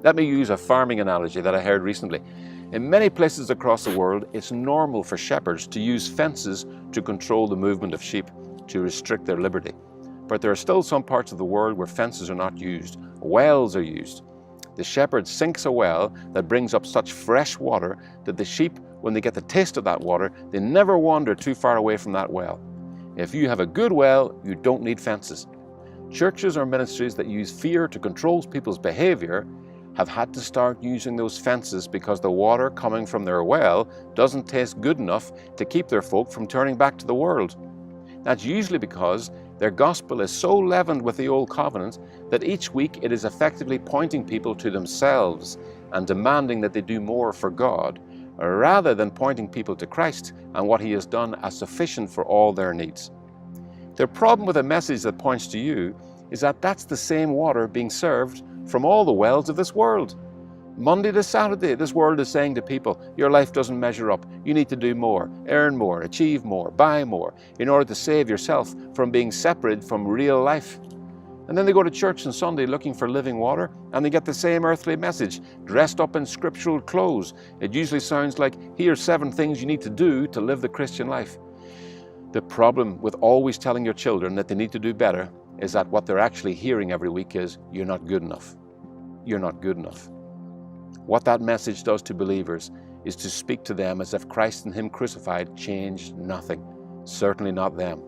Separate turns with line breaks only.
Let me use a farming analogy that I heard recently. In many places across the world, it's normal for shepherds to use fences to control the movement of sheep, to restrict their liberty. But there are still some parts of the world where fences are not used. Wells are used. The shepherd sinks a well that brings up such fresh water that the sheep, when they get the taste of that water, they never wander too far away from that well. If you have a good well, you don't need fences. Churches or ministries that use fear to control people's behavior have had to start using those fences because the water coming from their well doesn't taste good enough to keep their folk from turning back to the world. That's usually because their gospel is so leavened with the old covenant that each week it is effectively pointing people to themselves and demanding that they do more for God, rather than pointing people to Christ and what He has done as sufficient for all their needs. The problem with a message that points to you is that that's the same water being served from all the wells of this world. Monday to Saturday, this world is saying to people, your life doesn't measure up. You need to do more, earn more, achieve more, buy more, in order to save yourself from being separated from real life. And then they go to church on Sunday looking for living water, and they get the same earthly message, dressed up in scriptural clothes. It usually sounds like, here's 7 things you need to do to live the Christian life. The problem with always telling your children that they need to do better is that what they're actually hearing every week is, you're not good enough. You're not good enough. What that message does to believers is to speak to them as if Christ and Him crucified changed nothing, certainly not them.